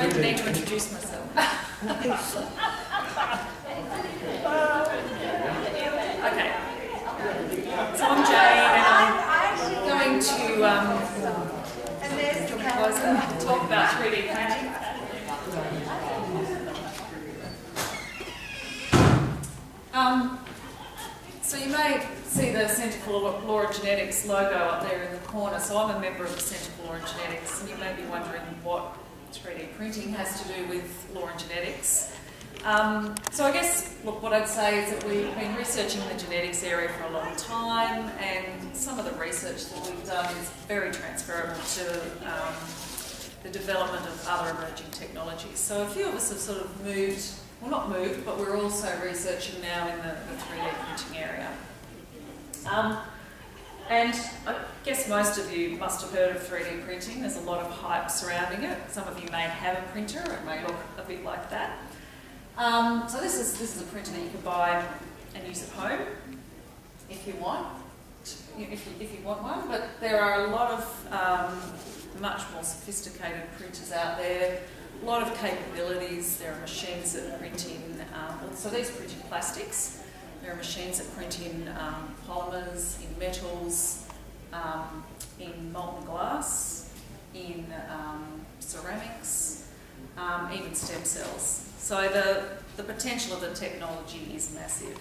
don't even need to introduce myself. Okay. So I'm Jane, and I'm going to talk about 3D printing. So you may see the Centre for Law and Genetics logo up there in the corner. So I'm a member of the Centre for Law and Genetics, and you may be wondering what 3D printing has to do with law and genetics. So I guess, look, what I'd say is that we've been researching the genetics area for a long time, and some of the research that we've done is very transferable to the development of other emerging technologies. So a few of us have sort of moved, well, not moved, but we're also researching now in the 3D printing area. And I guess most of you must have heard of 3D printing. There's a lot of hype surrounding it. Some of you may have a printer. It may look a bit like that. So this is a printer that you can buy and use at home if you want, if you want one. But there are a lot of much more sophisticated printers out there. A lot of capabilities. There are machines that print in. So these print in plastics. There are machines that print in polymers, in metals, in molten glass, in ceramics, even stem cells. So the potential of the technology is massive.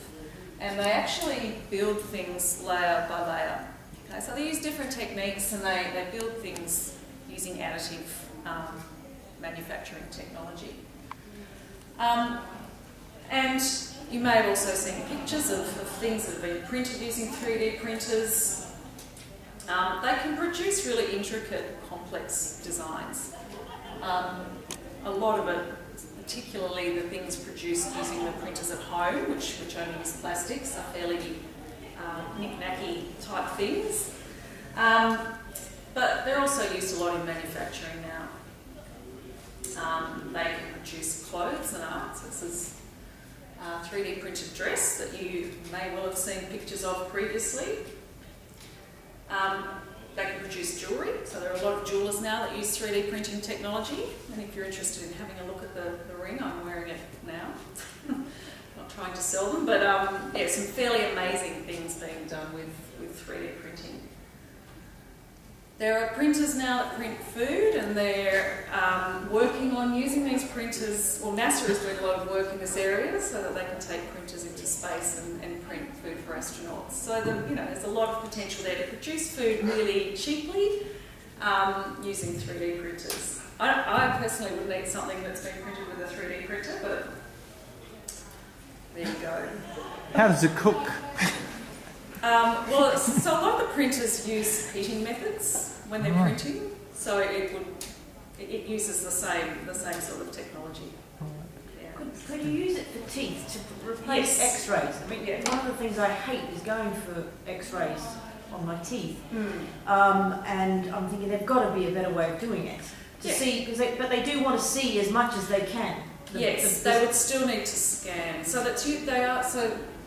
And they actually build things layer by layer. Okay, so they use different techniques, and they build things using additive manufacturing technology. And you may have also seen pictures of things that have been printed using 3D printers. They can produce really intricate, complex designs. A lot of it, particularly the things produced using the printers at home, which only use plastics, are fairly knick-knacky type things. But they're also used a lot in manufacturing now. They can produce clothes and art. So this is a 3D printed dress that you may well have seen pictures of previously. They can produce jewellery, so there are a lot of jewellers now that use 3D printing technology, and if you're interested in having a look at the ring, I'm wearing it now. Not trying to sell them, but yeah, some fairly amazing things being done with 3D printing. There are printers now that print food, and they're working on using these printers. Well, NASA is doing a lot of work in this area so that they can take printers into space and print food for astronauts. So there's a lot of potential there to produce food really cheaply using 3D printers. I personally would need something that's been printed with a 3D printer, but there you go. How does it cook? Well, so a lot of the printers use heating methods when they're printing, so it uses the same sort of technology. Yeah. Could you use it for teeth to replace X-rays? I mean, one of the things I hate is going for X-rays on my teeth, and I'm thinking there's got to be a better way of doing it to see, but they do want to see as much as they can. They would still need to scan, so that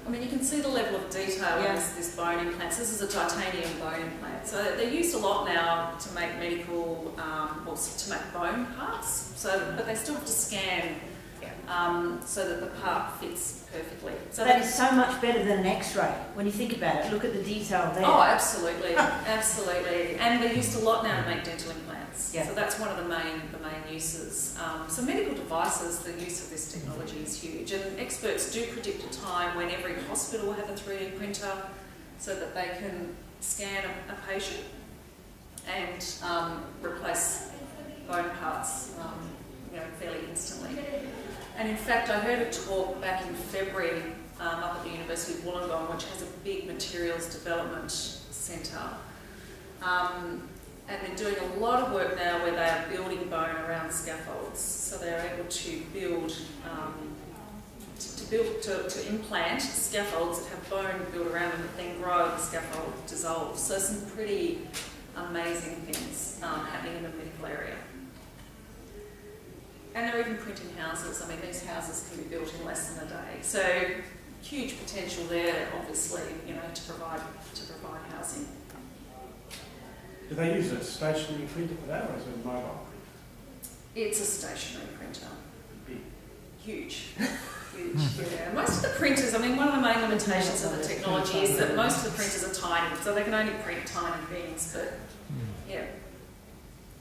I mean, you can see the level of detail in this bone implant. So this is a titanium bone implant. So they're used a lot now to make medical, or to make bone parts. But they still have to scan so that the part fits perfectly. So that is so much better than an X-ray when you think about it. Look at the detail there. Oh, absolutely, absolutely. And they're used a lot now to make dental implants. Yeah. So that's one of the main uses. So medical devices, the use of this technology is huge, and experts do predict a time when every hospital will have a 3D printer so that they can scan a patient and replace bone parts fairly instantly. And in fact, I heard a talk back in February up at the University of Wollongong, which has a big materials development centre. And they're doing a lot of work now where they are building bone around scaffolds. So they're able to build, to implant scaffolds that have bone built around them that then grow and the scaffold dissolves. So some pretty amazing things happening in the medical area. And they're even printing houses. I mean, these houses can be built in less than a day. So huge potential there, obviously, to provide housing. Do they use a stationary printer for that, or is it a mobile It's a stationary printer. Big. Huge. Huge, yeah. Most of the printers, I mean, one of the main limitations of the technology is that most of the printers are tiny, so they can only print tiny things, but yeah.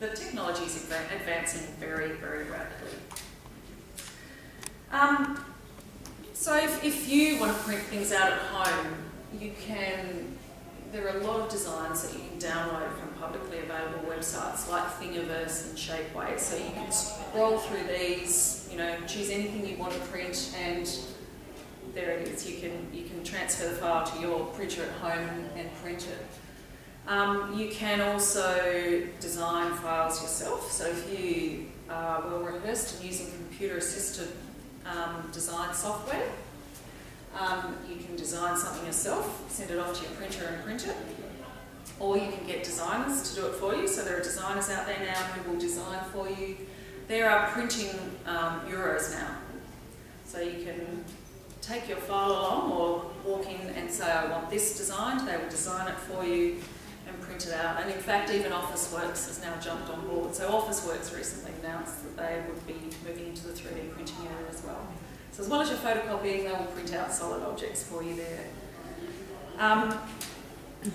The technology is advancing very, very rapidly. So if you want to print things out at home, there are a lot of designs that you can download from publicly available websites like Thingiverse and Shapeways. So you can scroll through these, choose anything you want to print, and there it is. You can transfer the file to your printer at home and print it. You can also design files yourself. So if you are well rehearsed in using computer-assisted design software, you can design something yourself, send it off to your printer and print it, or you can get designers to do it for you. So there are designers out there now who will design for you. There are printing bureaus now. So you can take your file along or walk in and say, I want this designed. They will design it for you and print it out. And in fact, even Officeworks has now jumped on board. So Officeworks recently announced that they would be moving into the 3D printing area as well. So as well as your photocopying, they will print out solid objects for you there.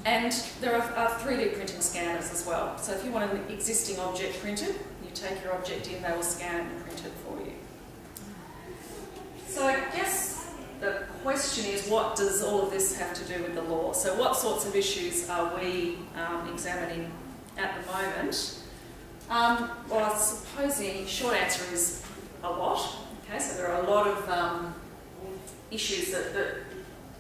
And there are 3D printing scanners as well. So if you want an existing object printed, you take your object in, they will scan it and print it for you. So I guess the question is, what does all of this have to do with the law? So what sorts of issues are we examining at the moment? Well, I suppose the short answer is a lot. Okay, so there are a lot of issues that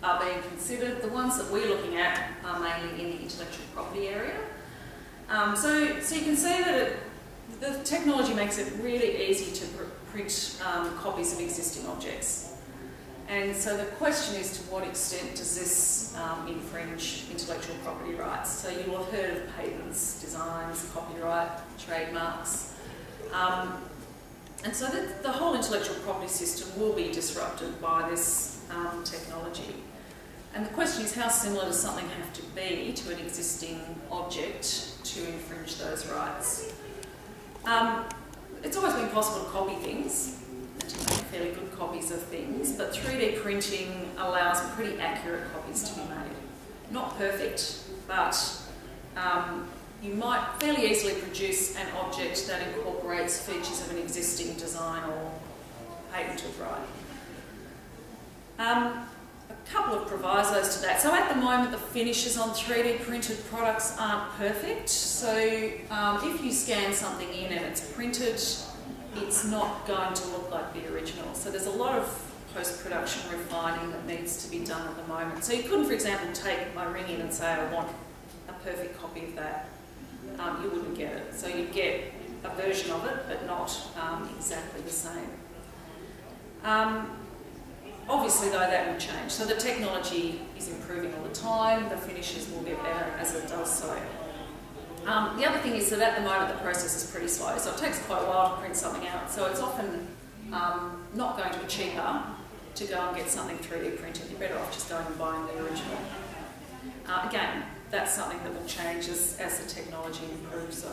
are being considered. The ones that we're looking at are mainly in the intellectual property area. So you can see that the technology makes it really easy to print copies of existing objects. And so the question is, to what extent does this infringe intellectual property rights? So you will have heard of patents, designs, copyright, trademarks. And so the whole intellectual property system will be disrupted by this technology. And the question is, how similar does something have to be to an existing object to infringe those rights? It's always been possible to copy things, and to make fairly good copies of things, but 3D printing allows pretty accurate copies to be made. Not perfect, but you might fairly easily produce an object that incorporates features of an existing design or patented right. A couple of provisos to that. So at the moment, the finishes on 3D printed products aren't perfect. So if you scan something in and it's printed, it's not going to look like the original. So there's a lot of post-production refining that needs to be done at the moment. So you couldn't, for example, take my ring in and say, I want a perfect copy of that. You wouldn't get it. So you'd get a version of it, but not exactly the same. Obviously, though, that will change. So the technology is improving all the time. The finishes will get better as it does so. The other thing is that at the moment the process is pretty slow, so it takes quite a while to print something out. So it's often not going to be cheaper to go and get something 3D printed. You're better off just going and buying the original. Again, that's something that will change as the technology improves. So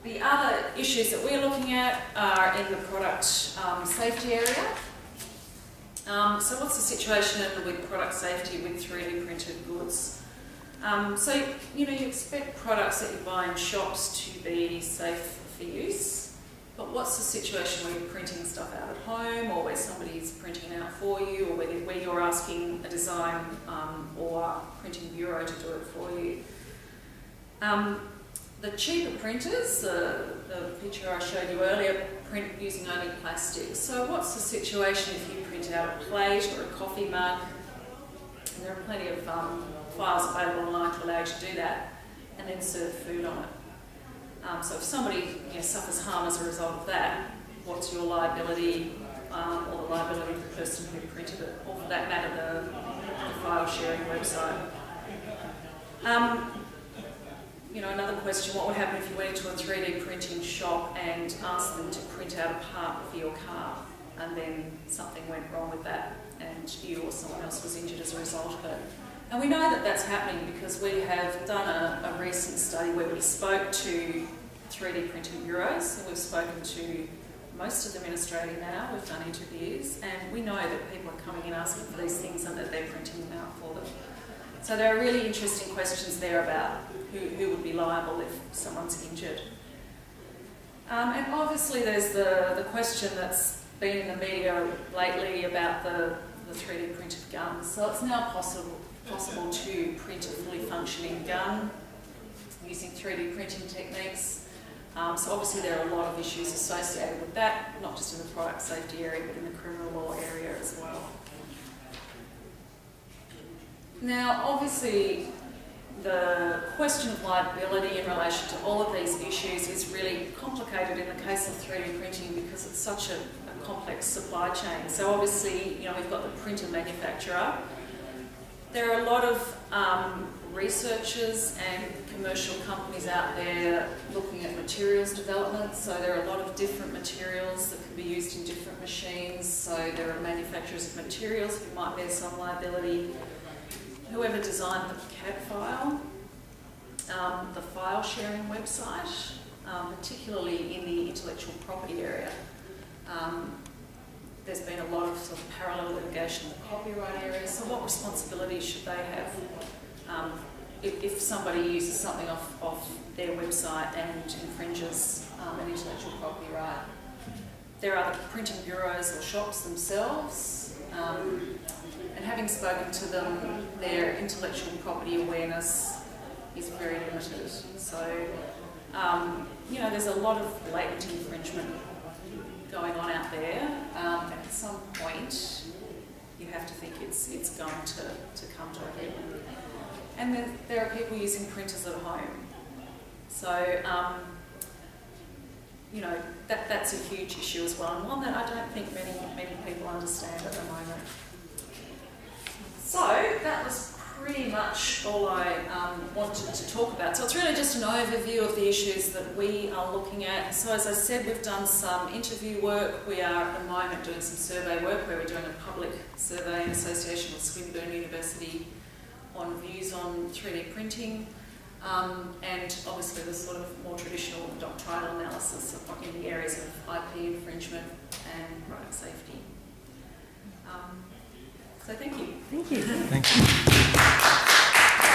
the other issues that we're looking at are in the product safety area. So what's the situation with product safety with 3D printed goods? So you expect products that you buy in shops to be safe for use, but what's the situation where you're printing stuff out at home, or where somebody's printing it out for you, or where you're asking a design or printing bureau to do it for you? The cheaper printers, the picture I showed you earlier, print using only plastic. So what's the situation if you print out a plate or a coffee mug? And there are plenty of files available online to allow you to do that, and then serve food on it. So if somebody suffers harm as a result of that, what's your liability, or the liability of the person who printed it, or for that matter, the file sharing website? Another question, what would happen if you went into a 3D printing shop and asked them to print out a part for your car, and then something went wrong with that and you or someone else was injured as a result of it? And we know that that's happening because we have done a recent study where we spoke to 3D printing bureaus. So we've spoken to most of them in Australia now. We've done interviews, and we know that people are coming in asking for these things and that they're printing them out for them. So there are really interesting questions there about who would be liable if someone's injured. And obviously there's the question that's been in the media lately about the 3D printed guns. So it's now possible to print a fully functioning gun using 3D printing techniques. So obviously there are a lot of issues associated with that, not just in the product safety area, but in the criminal law area as well. Now, obviously, the question of liability in relation to all of these issues is really complicated in the case of 3D printing because it's such a complex supply chain. So obviously, we've got the printer manufacturer. There are a lot of researchers and commercial companies out there looking at materials development. So there are a lot of different materials that can be used in different machines. So there are manufacturers of materials who might bear some liability. Whoever designed the CAD file, the file sharing website, particularly in the intellectual property area. There's been a lot of sort of parallel litigation in the copyright area, so what responsibility should they have if somebody uses something off their website and infringes an intellectual property right? There are the printing bureaus or shops themselves, and having spoken to them, their intellectual property awareness is very limited. So, there's a lot of blatant infringement going on out there, and at some point you have to think it's going to come to a head. And then there are people using printers at home. So, that's a huge issue as well, and one that I don't think many people understand at the moment. So that was pretty much all I wanted to talk about. So it's really just an overview of the issues that we are looking at. So as I said, we've done some interview work. We are at the moment doing some survey work where we're doing a public survey in association with Swinburne University on views on 3D printing. And obviously the sort of more traditional doctrinal analysis in the areas of IP infringement and product safety. So thank you. Thank you. Thank you.